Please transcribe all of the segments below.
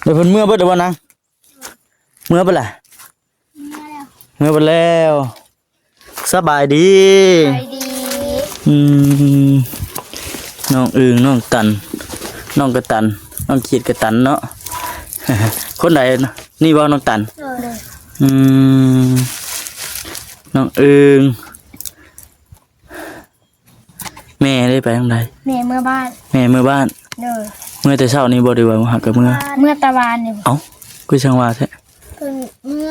เดี๋ยวเพิ่นเมื่อเบิดเดี๋ยวบ่นางเมื่อเบิดล่ะเมื่อเบิดแล้วสบายดีน้องอึ่งน้องตันน้องกระตันน้องขีดกระตันเนาะ คนใดนี่บ่น้องตันน้องอึ่งแม่ได้ไปทางใดแม่เมื่อบ้านแม่เมื่อบ้านเมื่อแต่เช้านี้บ่ได้ว่ามาหากับเมื่อตะวันนี่เอ้าคือช่างว่าแท้เพิ่นเมื่อ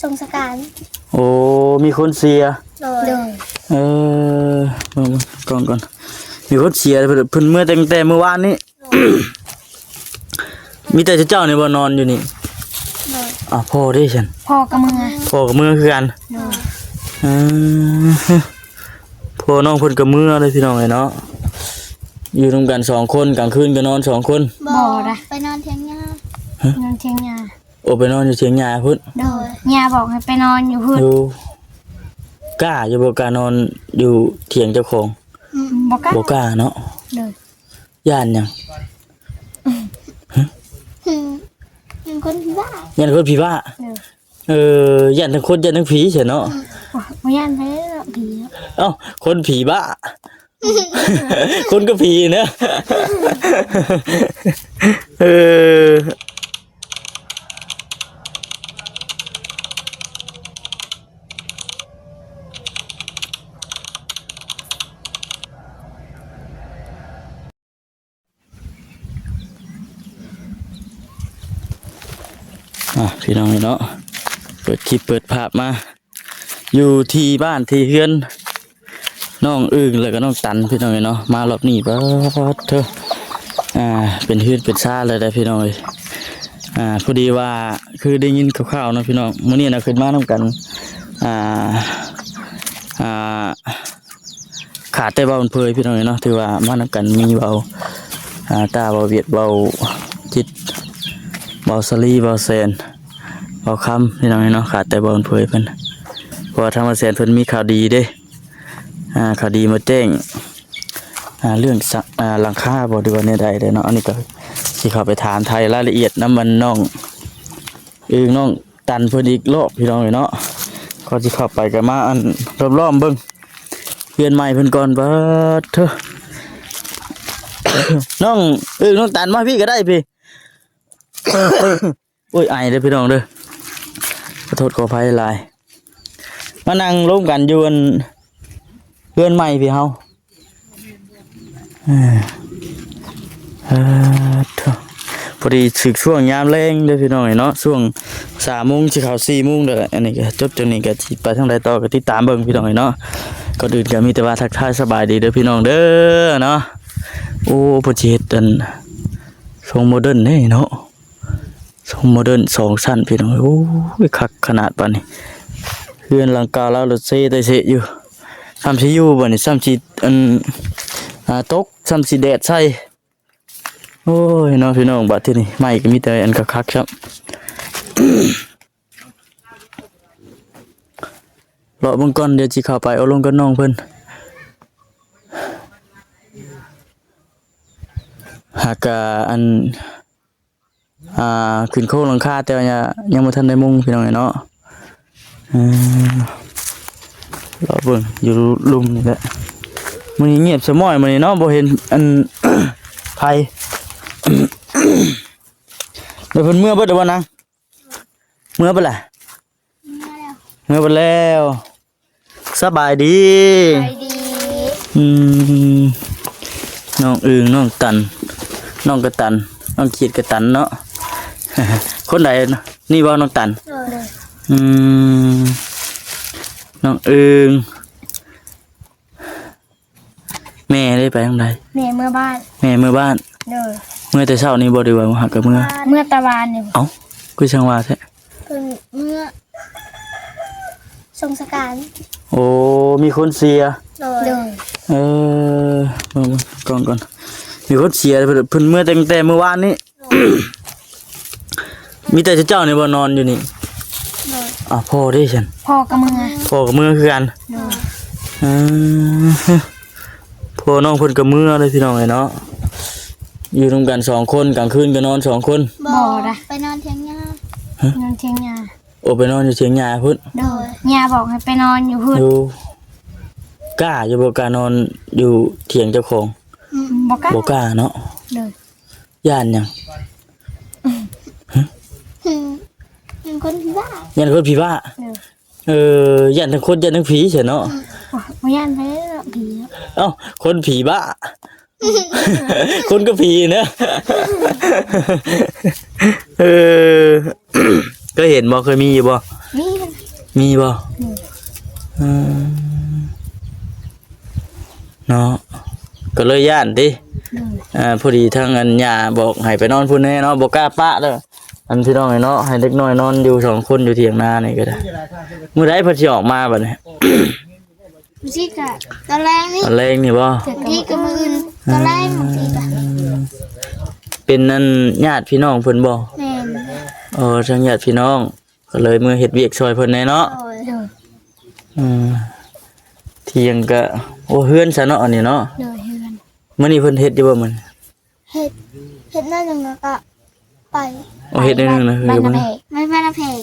สงสการโอ้มีคนเสียก่อนมีคนเสียเพิ่นเมื่อตั้งแต่เมื่อวานนี้ มีแต่เจ้านี่บ่นอนอยู่นี่พ่อได้ฉันพ่อกับเมื่อคือกันพ่อน้องเพิ่นกับเมื่อเลยพี่น้องเอ้ยเนาะอยู่ร่วมกัน2คนกลางคืนก็นอน2คนบ่ได้ไปนอนเถียงหญ้านอนเถียงหญ้าโอ้ไปนอนอยู่เถียงหญ้าพุ่นหญ้าบอกให้ไปนอนอยู่พุ่นกล้าอยู่บ่กล้านอนอยู่เถียงเจ้าของบ่กล้าเนาะย่านหยังคนผีบ้าย่านคนผีบ้าย่านทั้งคนย่านทั้งผีใช่เนาะบ่ย่านไปผีเอ้าคนผีบ้า คนก็ผีเนอะพี่น้องเนาะเปิดคลิปเปิดภาพมาอยู่ที่บ้านที่เฮือนน้องอึ่งแล้วก็น้องตันพี่น้องเนาะมารอบนี้เถอะเป็นเฮือนเป็นซ่าเลยได้พี่น้องเลยพอดีว่าคือได้ยินข่าวๆนะพี่น้องมื้อนี้นะขึ้นมาน้ำกันขาดแต่เบาเพยพี่น้องเนาะถือว่ามาน้ำกันมีเบาตาเบาเวียดเบาจิตเบาสลีเบาเซนเบาคำพี่น้องเนาะขาดแต่เบาเพยเพิ่นเพราะทางมาเซนเพิ่นมีข่าวดีเด้ข่าวดีมาแจ้งเรื่องหลังคาบ่ดีว่าเนี่ยใดเนาะอันนี้ก็สิเข้าไปถามไทยรายละเอียดน้ำมันน้องอึ่งน้องตันเพิ่นอีกรอบพี่น้องเนาะก็สิเข้าไปกันมาอันรอบๆเบิ่งเปลี่ยนใหม่เพิ่นก่อนเถอะ น้องอึ่งน้องตันมาพี่ก็ได้พี่ โอ้ยไอเด้อพี่น้องเด้อขอโทษขออภัยหลายมานั่งร่วมกันอยู่อันเพื่อนใหม่พี่เฮาพอดีถึงช่วงยามแรงเด้อพี่น้องเนาะช่วง3 โมงสิเข้า4 โมงเด้ออันนี้ก็จบจังนี้ก็สิไปทางใดต่อก็ติดตามเบิ่งพี่น้องเนาะก็อื่นก็มีแต่ว่าทักทายสบายดีเด้อพี่น้องเด้อเนาะโอ้บ่สิเฮ็ดอันทรงโมเดิร์นนี่เนาะทรงโมเดิร์น2 ชั้นพี่น้องโอ้ยคักขนาดปานนี้เฮือนหลังกาแล้วรถเซ่ได้เซ่อยู่ซ้ำสิอยู่บ่นี่ซ้ำสิอันตกซ้ำสิแดดใส่โอ้ยน้องพี่น้องบัดที่นี่ไม่ก็มีแต่อันคักๆครับรอเบิ่งก่อนเดี๋ยวสิเข้าไปเอาลงกับน้องเพิ่นหากอันขึ้นโค้งหลังคาแต่ยังบ่ทันได้มุงพี่น้องเนาะรอเบิ่งอยู่ลุมนี่แหละมื้อนี้เงียบสมอยมื้อนี้เนาะบ่เห็นอัน ไผ เดี๋ยวเพิ่นเมื่อเบิดเดี๋ยวบ่นางเมื่อเบิดล่ะเมื่อเบิดแล้วสบายดีน้องอึ่งน้องตันน้องกระตันน้องขีดกระตันเนาะ คนใดนี่บ่น้องตันน้องอึ่งแม่ได้ไปทางใดแม่เมื่อบ้านเมื่อแต่เช้านี้บ่ได้ว่ามาหากับเมื่อตะวันนี่เอ้าคือช่างว่าแท้เพิ่นเมื่อสงสการโอ้มีคนเสียก่อนมีคนเสียเพิ่นเมื่อตั้งแต่เมื่อวานนี้ มีแต่เจ้านี่บ่นอนอยู่นี่พ่อได้ฉันพ่อกับเมื่อคือกันพ่อน้องเพิ่นกับเมื่อเลยพี่น้องเนาะ อยู่ร่วมกัน2คนกลางคืนก็นอน2คน บ่ได้ไปนอนเถียงหญ้าน อนเทียงยา โอ้ไปนอนอยู่เถียงหญ้าพุ่น โดยยาบอกให้ไปนอนอยู่พุ่น อยู่กล้าอยู่บ่กล้านอนอยู่เถียงเจ้าของ บอกกัน บ่กล้าเนาะ โดย ย่านหยัง เป็นคนที่บ้า ย่านคนผีบ้าย่านทั้งคนย่านทั้งผีใช่เนาะ บ่ย่านไปแล้วเนาะผีเนาะ เอ้าคนผีบ้า คนก็ผีนะ เออ ก็เห็นบ่เคยมีอยู่บ่ นี่มัน มีบ่เนาะก็เลยย่านติพอดีทางอันย่าบอกให้ไปนอนพุ่นแน่เนาะบ่กล้าปะเด้ออันพี่น้องเนาะให้เด็กน้อยนอนอยู่2คนอยู่เถียงนานี่ก็ได้มื้อใดเพิ่นสิออกมาบัดนี้ บางทีก็ตอนแรกนี่ ตอนแรกนี่บ่ บางทีก็มืออื่นตอนแรกบางทีก็ เป็นนั่นญาติพี่น้องเพิ่นบ่ แม่น ทางญาติพี่น้องก็เลยมื้อเฮ็ดเวียกช่วยเพิ่นแน่เนาะ โอ้ย โดย เที่ยงก็โอ้เฮือนซะเนาะอันนี้เนาะ โดยเฮือน มื้อนี้เพิ่นเฮ็ดอยู่บ่มื้อ เฮ็ดนั่นจังก็ไป โอ้เฮ็ดได้นึงนะ บ้าน มื้อ นา นี้ เพก ไม่ไปนะเพก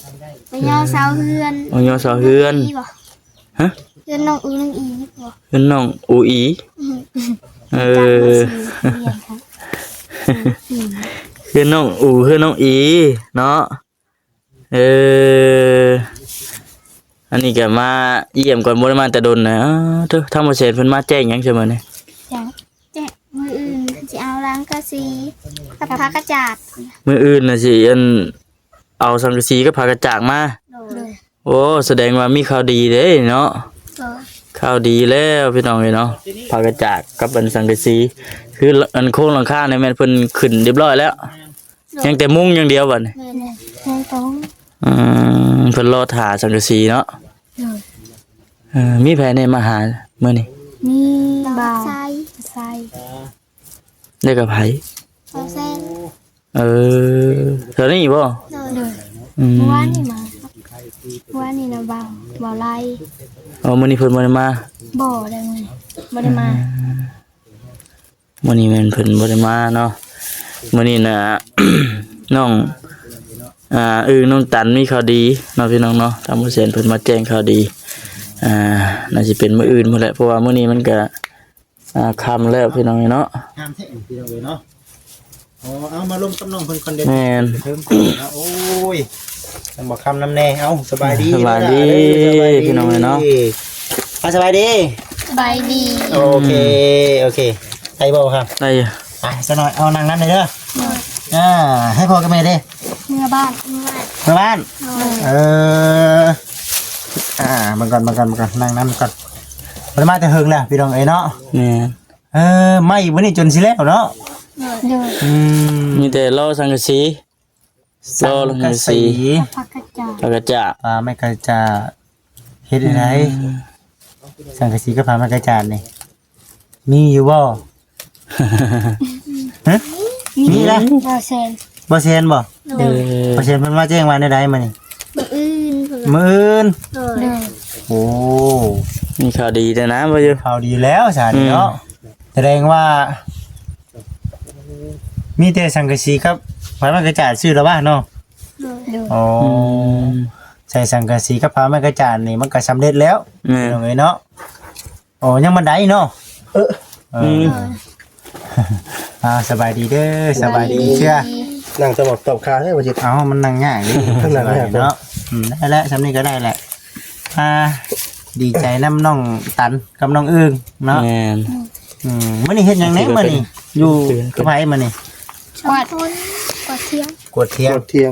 ไปย่อเสาเฮือน โอ้ยอเสาเฮือน อีบ่ ฮะ เฮือนน้องอูน้องอีบ่ เฮือนน้องอูอีเออ เฮือนน้องอูเฮือนน้องอีเนาะอันนี้ก็มาเยี่ยมก่อนบ่ได้มาแต่ดนนะเด้อทำบ่เสร็จเพิ่นมาแจ้งหยังซั่นมื้อนี้ จัง แจ๊ะมืออื่นสิเอาล้างกะสีกับผ้ากระจาด มื้ออื่นน่ะสิเอาสังกะสีกับผ้ากระจาดมา โด โด ย ย โอ้แสดงว่ามีข่าวดีเด้เนาะ โดย ข่าวดีแล้วพี่น้องเอ้ยเนาะผ้ากระจาดกับอันสังกะสีคืออันโครงหลังคาเนี่ยแม่นเพิ่นขึ้นเรียบร้อยแล้วยังแต่มุ้งอย่างเดียวบัดนี้ แม่น แม่ต้อง เพิ่นรอถ่าสังกะสีเนาะ โดย มีแผนมาหามื้อนี้ มี ดอก บ่าว ไส้ ใส่ ได้กับไผ ดอกแซน เท่านี้บ่ โดย โดย อืม เมื่อวานนี่มาเมื่อวานนี่นะบ่าวไล่ มื้อนี้เพิ่นบ่ได้มา บ่ได้มั้ยบ่ได้มา มื้อนี้แม่นเพิ่นบ่ได้มาเนาะมื้อนี้น่ะ น้องน้องตันมีข่าวดีเนาะพี่น้องเนาะทางผู้เซ็นเพิ่นมาแจ้งข่าวดีน่าสิเป็นมื้ออื่นพุ่นแหละเพราะว่ามื้อนี้มันก็ค่ำแล้วพี่น้องเนาะ งามแท้พี่น้องเอ้ยเนาะเอามาลงกับน้องเพิ่นคนเดียว แม่น เพิ่มเอาโอ้ยจังบอกคำน้ำแน่เอาสบายดี สบายดี สบายดี พี่น้องเอ้ยเนาะ สบายดี ใบดี โอเคโอเคใครบอกครับ ได้อยู่ ไปสักหน่อยเอานางนั้นเลยเด้อให้พ่อกับแม่เด้ เมื่อบ้าน มาบ้านเออมาก่อนนางนั้นก่อนมันมาแต่เฮิงแล้วพี่น้องเอ้ยเนาะ แม่น ไม่วันนี้จนสิแล้วเนาะ โดย มีแต่รอสังกะสีรอสังกะสี ผักกระจาด แล้วก็จะ ไม่กระจาเฮ็ดอะไรสังกะสีกับผ้าไม่กระจาดนี่มีอยู่บ่ฮะมีละ บ่เซน บ่เซนบ่ เออ บ่เซนเพิ่นมาแจ้งว่าได้มานี่ มืออื่นเพิ่น มื้ออื่น โดย โดย โอ้ มีข่าวดีแต่นะบ่อยู่ ข่าวดีแล้วสาดีเนาะแสดงว่า มีแต่สังกะสีครับผ้าไม่กระจาดซื้อแล้วว่าเนาะ โดย โดย อ๋อใส่สังกะสีกับผ้าไม่กระจาดนี่มันก็สำเร็จแล้ว แม่น เอาไว้เนาะโอ้ยังมันได้เนาะสบายดีเด้อสบายดีเชื่อ นั่งสมอบตอบคาให้ว่าจะ เอามันนั่งง่ายดิ ข้างหลังเนี่ย เนาะได้แล้วสำนี้ก็ได้แหละดีใจน้ำน้องตันกับน้องอึ้งเนาะ แม่น มื้อนี้เฮ็ดหยังแหน่มื้อนี้อยู่กับไผมื้อนี้ กวาดคนกวาดเที่ยง กวดเทียง กดเทียง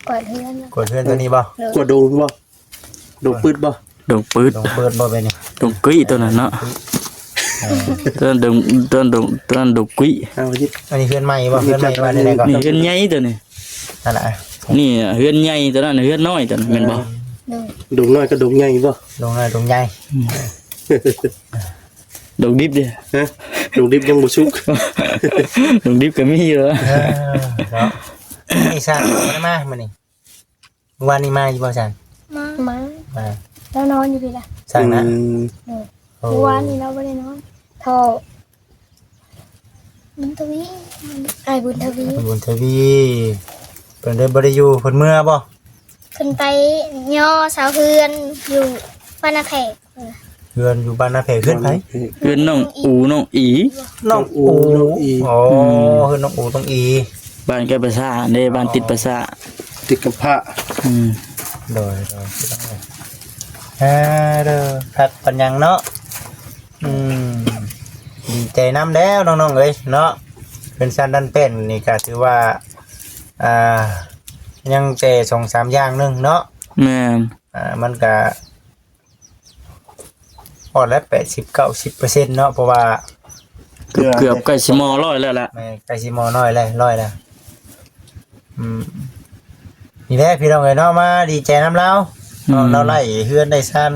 กวาดเฮือน กวดเพื่อนตัวนี้บ่ กดดูบ่ดูปืดบ่ ดงปืด ลงเปิดบ่ไปนี่ ดงกุ้ยตัวนั้นเนาะต้นดงกุ้ย เอาจิ อันนี้เพื่อนใหม่บ่เพื่อนใหม่มาได้ก่อน นี่เฮือนใหญ่ตัวนี้ นั่นแหละ นี่เฮือนใหญ่ตัวนั้นเฮือนน้อยตัวนั้นแม่นบ่ ดูน้อยก็ดูใหญ่บ่ ลงเลยลงใหญ่ ดงดิบเด้ ฮะดูดิบยังบ่สุก ดงดิบก็มีอยู่แล้ว เนาะนี่ซ่าบ่ได้มามื้อนี้วันนี้มาอยู่บ่ซั่น มา มา แล้วนอนอยู่พี่ล่ะ สั่งนะ เมื่อวานนี่เราบ่ได้นอนโทร บุญทวี ไอ้บุญทวี บุญทวีเพิ่นได้บ่ได้อยู่เพิ่นเมื่อบ่ ขึ้นไปย่อสาวเฮือนอยู่บ้านนาแพก เฮือนอยู่บ้านนาแพขึ้นไผ เพื่อนน้องอูน้องอี น้องอูอ๋อเฮือนน้องอูต้องอี บ้านแกประสาเด้บ้านติดประสา ติดกับพระ อืม โดยเด้อพัดปัญญังเนาะดีใจนำแล้วน้องๆเอ้ยเนาะเป็นซันดันเป็นนี่ก็ถือว่ายังแต่2-3อย่างนึงเนาะ แม่น มันก็พอแล้ว80-90%เนาะเพราะว่า เกือบใกล้สิมอ100แล้วล่ะ แม่ไก่สิมอน้อยเลย100แล้วนี่แหละพี่น้องเอ้ยเนาะมาดีใจนำเราเราไล่เฮือนได้ซัน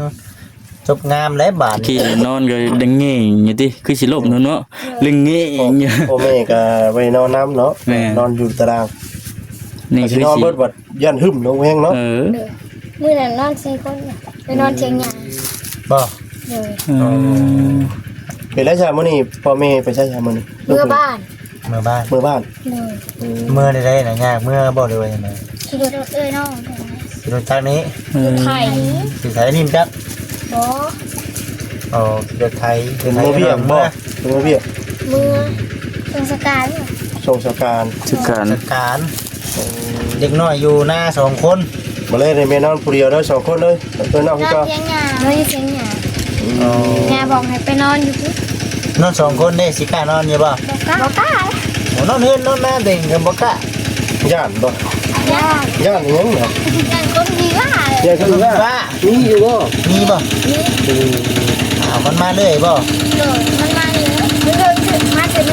จบงามแล้วบาด ขี้นอนก็ดังเงี้ยอยู่ติคือสิลบเนาะลึงเงี้ยอยู่ พ่อแม่ก็ไว้นอนน้ำเนาะ แม่ นอนอยู่ตาราง นี่ สิ คือน อน สิ เบิดวัดยันหึมลงแฮงเนาะ มื้อนั้นนอน4คนไปนอนเชียงใหญ่ บ่ เลย เป็นไรจ้ะมื้อนี้พ่อแม่ไปใช้จ้ะมื้อนี้ เมื่อบ้าน เมื่อบ้าน มื้อบ้าน เลย เมื่อได้น่ะยากเมื่อบ่ได้ว่าจังได๋ ขี่รถน้อง สิรถจักรนี้ อยู่ไทย สิไทยนิ่มจัก บ่ อ๋อสิรถไทย เป็นบ่เพียงบ่เป็นบ่เพียง เมื่อ ทรงสการ ส่งสการ สึกการ จัดการเด็กน้อยอยู่หน้า2คน มาเลยในแม่นอนผู้เดียวเด้อ2คนเลยเพิ่นนอน น คือ อน เก่า เพียงหยาน อนอยู่เชียงใหญ่ อ๋อ ยาบอกให้ไปนอนอยู่ที่ นอน2คนเด้สิกล้านอนอยู่บ่ บอกกล้า โอ้นอนเฮือนนอนหน้าเด้งก็บ่กล้า ย่านบ่ ย่า ย่านอิหยังน่ะ ย่านคนดีว่า ย่านคือว่า ว่า มีอยู่บ่ มีบ่มันมาเรื่อยบ่ โดดมันมาเลยมันเดินถึงมาถึง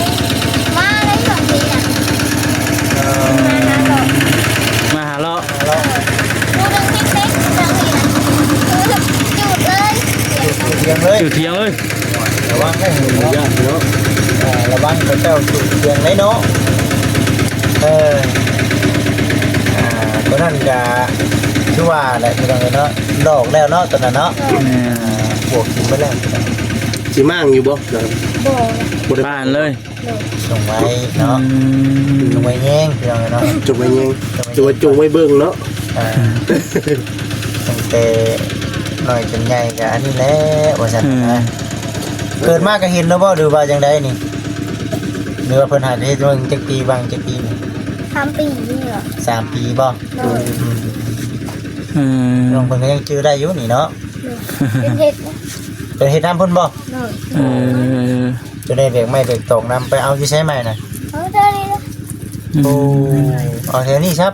มาเลยก่อนทีอ่ะมาหาหรอก มาหาเลาะ แล้ว ดูเรื่องเล็กๆจังนี่นะจุดเลย เตียงเลย อยู่เที่ยงเอ้ย ระวังให้หูเนาะ ย่านเนาะ ระวังเขาเจ้าจุดเตียงเลยเนาะตัวนั้นก็คือว่าแหละพี่น้องเนาะดอกแล้วเนาะตอนนั้นเนาะบวกกินไปแล้ว สิมั่งอยู่บ่เนาะ บ่ บ่ได้ บ้านเลย ส่งไว้เนาะส่งไว้แย่งพี่น้องเนาะ จงไว้ยิงจงไว้เบิ่งเนาะ ตั้งแต่หน่อยจนใหญ่ก็อันนี้แหละว่าซั่นนะเกิดมาก็เห็นแล้วบ่หรือว่าจังไดนี่หรือว่าเพิ่นหาได้เบิ่งจักปีบางจักปีนี่ 3 ปีนี่เหรอ 3 ปีบ่ โดด น้องเพิ่นก็ยังจื้อได้อยู่นี่เนาะ เป็นเห็ดนะ เป็นเฮ็ดน้ำเพิ่นบ่ โดด จะได้เบรกไม่เบรกตกน้ำไปเอาอยู่ใช้ใหม่น่ะ เท่านี้นะ โอ้เอาแถวนี้ครับ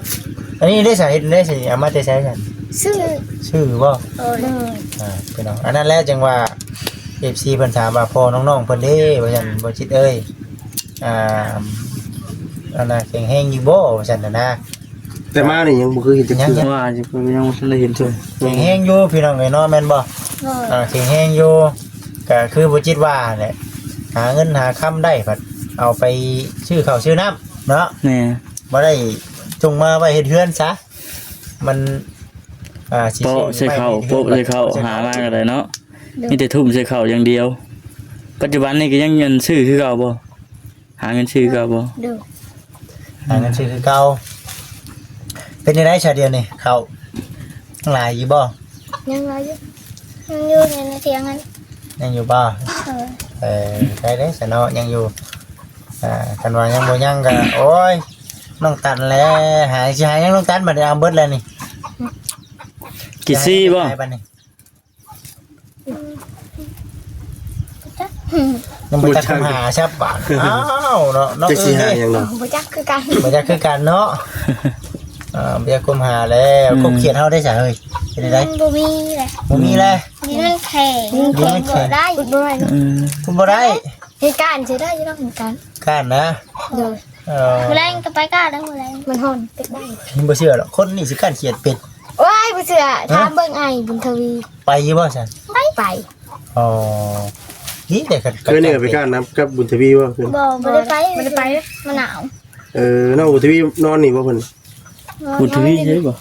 อันนี้ได้สาเหตุได้สิเอามาได้ใช้กัน ซื้อ ชื่อบ่ โดด พี่น้องอันนั้นแหละจังว่า FC เพิ่นถามว่าพ่อน้องๆเพิ่นเด้ว่าซั่นบ่จิตเอ้ยอันน่ะแข็งแรงอยู่บ่ว่าซั่นน่ะนะ แต่มานี่ยังบ่เคยเห็นจักเทื่อ ว่าจะไปยังไม่ได้เห็นเลย แข็งแรงอยู่พี่น้องเอ้ยเนาะแม่นบ่ โดด แข็งแรงอยู่ก็คือบ่จิตว่าแหละหาเงินหาค้ำได้พัดเอาไปซื้อข้าวซื้อน้ำเนาะ นี่ บ่ได้จงมาไว้เฮ็ดเฮือนซะมันสิ โปะใส่เข่าโปะใส่เข่าหามาก็ได้เนาะมีแต่ทุ่มใส่เข่าอย่างเดียว ปัจจุบันนี่ก็ยังเงินซื้อคือเก่าบ่หาเงินซื้อเก่าบ่ ดู หาเงินซื้อคือเก่าเป็นจังได๋ชาเดียวนี่ข้าวหลายอยู่บ่ ยังไงยังอยู่ในเทียงนั้น ยังอยู่บ่ ได้เด้ซะเนาะยังอยู่คันว่ายังบ่ยังก็โอ้ยน้องตันแล้วหาสิหายังน้องตันบัดนี้เอาเบิดแล้วนี่ กิซี่บ่ หายบัดนี้ยังบ่จักคำหาใช่บาดอ้าวเนาะน้อง จักสิ เอ้ หาย หยังเนาะ บ่จักคือกัน บ่จักคือกันเนาะบ่จักคำหาแล้วคบเขียนเฮาได้ซะเฮ้ยเป็นได บ่มีแหละ บ่มีเลย นี่มันแข็งบ่ได้ อุดบ่ได้ คุณบ่ได้ เหตุการณ์สิได้อยู่เนาะเหตุการณ์ ก้านนะ เดี๋ยว มื้อแรงก็ไปก้าแล้วมื้อแรง มันฮ้อนเป็ดได้ บ่เชื่อหรอกคนนี่สิก้านเขียนเป็ด ว้ายบ่เชื่อถามเบิ่งไอ้บุญทวี ไปอยู่บ่ซั่น ไป อ๋อนี่แต่กัน เคยนี่ก็ไปก้านน้ำกับบุญทวีบ่เพิ่น บ่ได้ไปบ่ได้ไปมันหนาว น้องบุญทวีนอนนี่บ่เพิ่น บุญทวีใช่บ่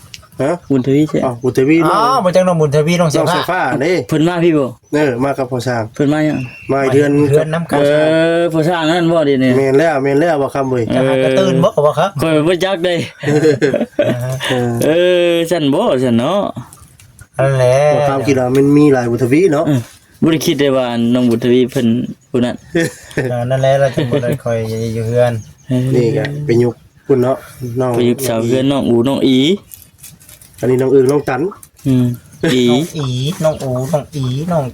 ฮะ บุญทวีใช่ อ๋อบุตรวี อ๋ น้ อ อง บ่จังน้องบุญทวีน้องเสี น้ ย อง ผ้า เสื้อฟ้านี่ เพิ่นมาพี่บ่ มากับพ่อช้าง เพิ่นมายัง มาเดือน เพื่อนน้ำกัน ผู้สร้างนั่นบ่ดิเนี่ย แม่นแล้วบ่คำเว้ย จะหากระตื่นบ่บ่ครับ ข่อยบ่จักได้ฉันบ่ฉันเนาะ นั่นแหละ บ่คำคิดว่ามันมีหลายบุตรวีเนาะ บ่ได้คิดได้ว่าน้องบุญทวีเพิ่นผู้นั้น นั่นแหละเราจะบ่ได้คอยอยู่เฮือน นี่ก็ไปยุกคุณเนาะน้อง ไปอยู่สาวเพื่อนน้องอูน้องอี อันนี้น้องอึ่งน้องตัน อี น้องอีน้องอูน้องอีน้อง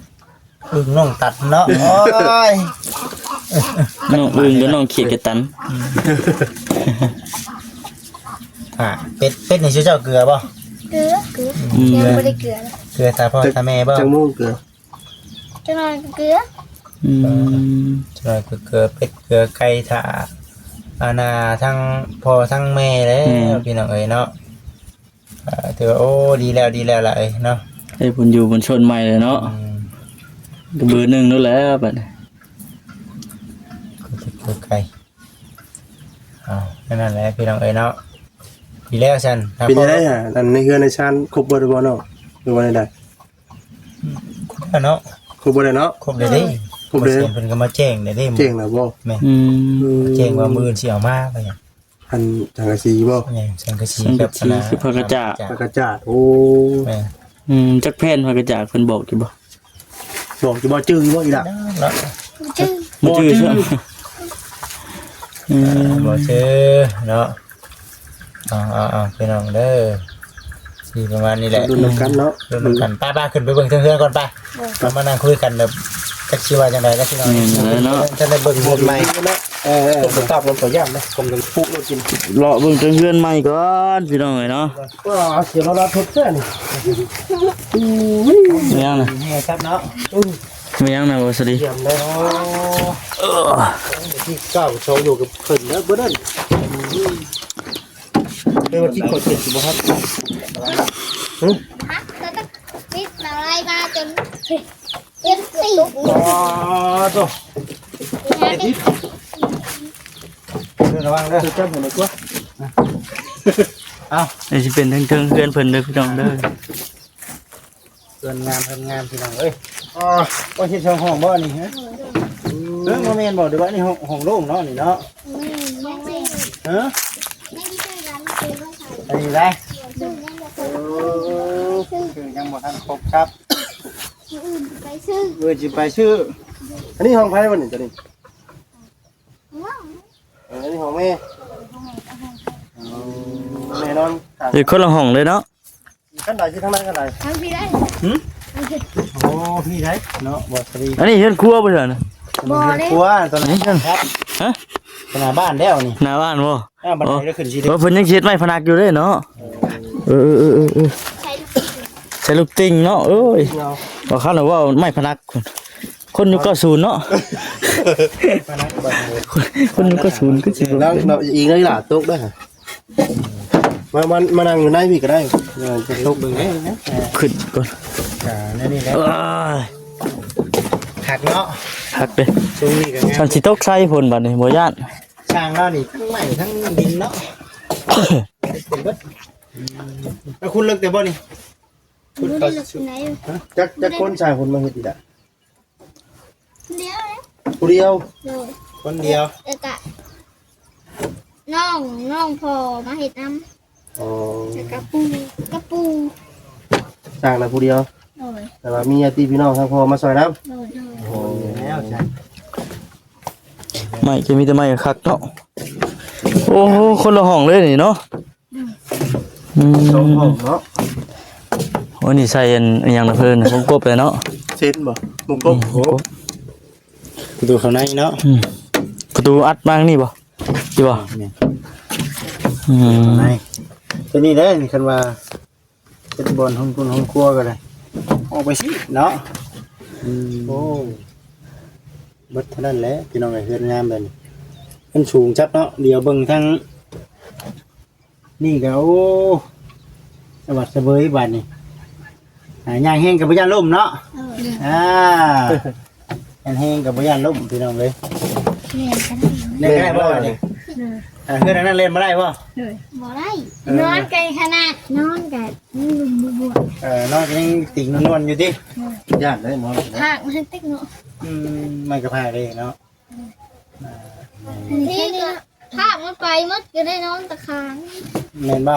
อึ่งน้องตัดเนาะโอ้ย น้องอึ้งกับน้องเขียดกระตัน เป็ดนี่ชื่อเจ้าเกลือบ่ เกลือยังไม่ได้เกลือเลย เกลือตาพ่อตาแม่บ่ จังม่วงเกลือ จะนอนเกลือ ใช่เกลือเป็ดเกลือไก่ถ่าอาณาทั้งพ่อทั้งแม่แล้วพี่น้องเอ้ยเนาะถือว่าโอ้ดีแล้วล่ะเอ้ยเนาะ ไอ้ผลอยู่บนชนใหม่เลยเนาะก็เบอร์หนึ่งนั่นแหละบัดนี้ เกลือไก่นั่นแหละพี่น้องเอ้ยเนาะดีแล้วฉัน เป็นได้ฮะอันในเฮือนในชานครบบ่ได้บ่เนาะหรือว่าได้ เนาะ ครบบ่ได้เนาะ ครบเลยดิครบเลยเพิ่นก็มาแจ้งได้ดิ เจ๋งแล้วบ่ แม่แจ้งว่ามื้อสิเอามาไปหยัง อันจังกะสีบ่ ไงสังกะสี สัง กั กะ บ สีคือพระกระจา ปากกระจาดโอ้ แม่ จักแพนพระกระจาเพิ่นบอกอยู่บ่ บอกจะบ่จื้อบ่อีหล่ะ เนาะ จื้อ บ่ชื่อใช่ บ่เจอเนาะพี่น้องเด้อสิประมาณนี้แหละ รุ่นนำกันเนาะ ดูกันป้าขึ้นไปเบิ่งเทื่อนก่อนป้าเรามานั่งคุยกันแบบจักสิว่าจังไดก็สิเนาะจะได้เบิ่งบทใหม่ ผมตอบมันตัวย่ำนะผมจะปุ๊เรากิน รอเบิ่งจังเฮือนใหม่ก่อนพี่น้องเอ้ยเนาะ ก็เสียเราทดแท้นี่ มียังน่ะ นี่ครับเนาะ มียังน่ะบ่สวัสดี เยี่ยมเลยที่เก้าโชว์อยู่กับเพิ่นแล้วเบิ่นั่นเป็นวันที่กดเจ็ดสิบครับ ฮักแล้วก็ปิดอะไรมาจนเอ็นสี่ อ๋อตัว ระวังเด้อ จับหัวหน่อยกว่า นี่สิเป็นเทิงๆเฮือนเพิ่นเด้อพี่น้องเด้อ เพิ่นงามพี่น้องเอ้ยก็เฮ็ดช่องห้องบ่นี่ฮะบ่แม่นบ่เดี๋ยวว่านี่ห้องโล่งเนาะนี่เนาะ ยังไม่ ฮะ ไม่ได้ชื่อร้านไม่เคยว่าใส่ อันนี้ได้ ดูนั่นแหละ คือยังบ่ทันครบครับ อื่นไปซื้อ เว้ยสิไปชื่อ อันนี้ห้องไพ่วันนี้ตัวนี้ ว้าว อันนี้ห้องแม่แม่นอน เดี๋ยวคนละห้องเลยเนาะ ขั้นใดที่ทางนั้นขั้นใด ทำพี่ได้ โอ้พี่ได้เนาะบ่สรี อันนี้เฮือนครัวบ่ใช่น่ะ บ่เลย ครัวตอนนี้ครับ ฮะ ขนาดบ้านแล้วนี่ หน้าบ้านบ่ บันไดก็ขึ้นสิ เพราะเพิ่นยังเช็ดไม้พนักอยู่เลยเนาะเออ ใช้ ใช้ลูกติ่งเนาะเอ้ย เงา บอกเขาหน่อยว่าไม้พนักคนยุค90เนาะคนยุค90ก็สิ แล้วเราอีกเลยล่ะตกได้มานั่งอยู่ในพี่ก็ได้จะตก เบิ่งได้นะ ขึ้นก่อน นี่แหละ หักเนาะ พักเด้ ช่วงนี้ก็งา ฉั ม นสิตกใส่พุ่นบัดนี้บ่ย่าน ช่างแล้วนี่ทั้งใหม่ทั้งดินเนาะเป็นเบิดแล้วคุณเลิกแต่บ่นี่ ดูได้ลูกไหน จะคนชายคนมาเฮ็ดอีกอ่ะ เดี๋ยวนะ ผู้เดียว ดู คนเดียว เอกะน้องพอมาเห็ดน้ำ อ๋อ แล้วกระปู สร้างนะผู้เดียว โดย แต่ว่ามีญาติพี่น้องทางพ่อมาซอยน้ำ โดย โอ้แล้วใช่ ไม่ก็มีแต่ไม้คักเนาะโอ้โหคนละห้องเลยนี่เนาะ สองห้องเนาะ โอ้นี่ใส่อันหยังนะเพิ่นผมกบเลยเนาะ เซ็นบ่มุกกบโห ประตูข้างในเนาะ ประตูอัดมานี่บ่ดีบ่ ในตัวนี้ได้คันว่าเป็นบนห้องคุณห้องครัวก็ได้ออกไปสิเนาะโอ้เบิดเท่านั้นแหละพี่น้องไอ้เฮือนงามแบบนี้มันสูงจับเนาะเดี๋ยวเบิ่งทั้งนี่ก็โอ้สวัสดิ์เสบยบาดนี่ย่างแห้งกับพยานล่มเนาะย่างแห้งกับพยานล่มพี่น้องเลย เรียนกัน ได้บ่นี่ เฮือนอันนั้นเล่นบ่ได้บ่ บ่ได้นอนไกลขนาดนอนไกลนี่ลุมบัวน อนก็ยังติ่งนวลๆอยู่ติย่านได้หมอ ภาคมันติ๊กเนาะ มันก็พาได้เนาะ ที่ก็ภาคมันไปมดก็ได้นอนตะคาง แม่นบ่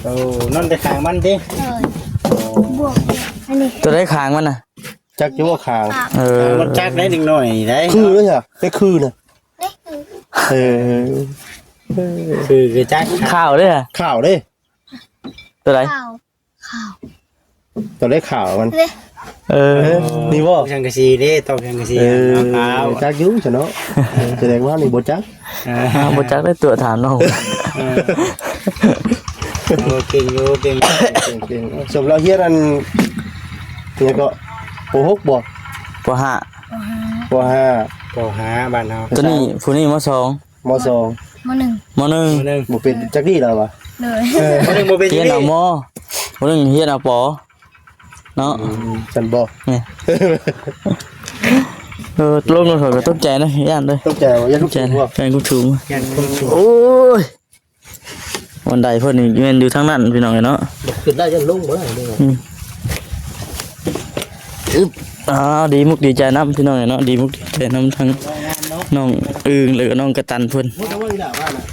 โอ้นอนแต่ข้างมันติ เลยบวกอันนี้ ตัวได้ค้างมันน่ะ จักอยู่ว่าข้าง มันจักได้ดึงหน่อยได้ คือเลยค่ะได้คือน่ะ นี่คือ เออ คือจัก ข้าวเด้อ ข่าวเด้ ตัวไหน ข่าว ตัวได้ข่าวมัน เลย นี่บ่ ชังกะซีเด้ตอกชังกะซีขาว จักอยู่ซะเนาะแสดงว่านี่บ่จัก บ่จักได้ตัวถามน้อง เก่งอยู่เก่ง เก่งๆสมเราเฮียนอันนี่ก็ปหกบ่ ปห้า ปห้า ก็หาบ้านเฮา ตัวนี้ผู้นี้มสอง มสอง มาหนึ่ง มหนึ่ง นึง บ่เป็นจักดีแล้ววะ เลย บ่นึงบ่เป็น เฮียนเอามผู้นึงเฮียนเอาปอเนาะ ฉันบ่ นี่ลงลงถอยก็ตกใจนะย่านเลย ตกใจว่าอย่า ต ทุ ก ก ใจ ข์ นะ บ่ แฟนกูสูง ยันคนสูง โอ้ยวันใดเพิ่นนี่แม่นอยู่ทางนั้นพี่น้องเนาะ ขึ้นได้ยันลงบ่ได้เด้อ ดีมุกดีใจน้ำพี่น้องเนาะดีมุกดีใจน้ำทั้งน้องอึงแล้วก็น้องกระตันเพิ่น บ่ต้องว่าอีหล่าว่าน่ะ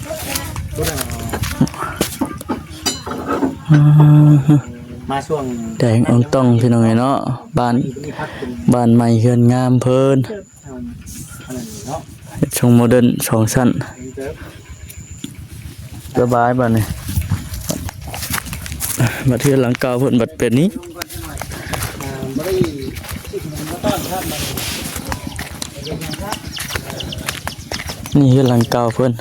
มาช่วง แดงอ่องต้องพี่น้องเนาะบ้านใหม่เฮือนงามเพิ่นชงโมเดิร์น2ชั้นสบายบ้านนี่บัดเทือนหลังเก่าเพิ่นบัดเป็นนี้ บ่ได้มาต้อนรับมัน นี่เฮือนหลังเก่าเพิ่น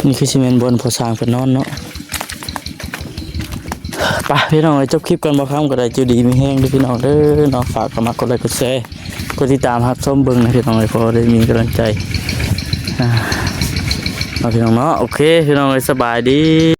นี่คือซีเมนต์บนพอสร้างเพิ่นนอนเนาะไปพี่น้องจบคลิปกันบ่คำก็ได้จุดีมีแห้งเด้อพี่น้องเด้อเนาะฝากกดไลค์กดแชร์กดติดตามรับชมเบิ่งนะพี่น้องพอได้มีกำลังใจพี่น้องเนาะโอเคพี่น้องสบายดี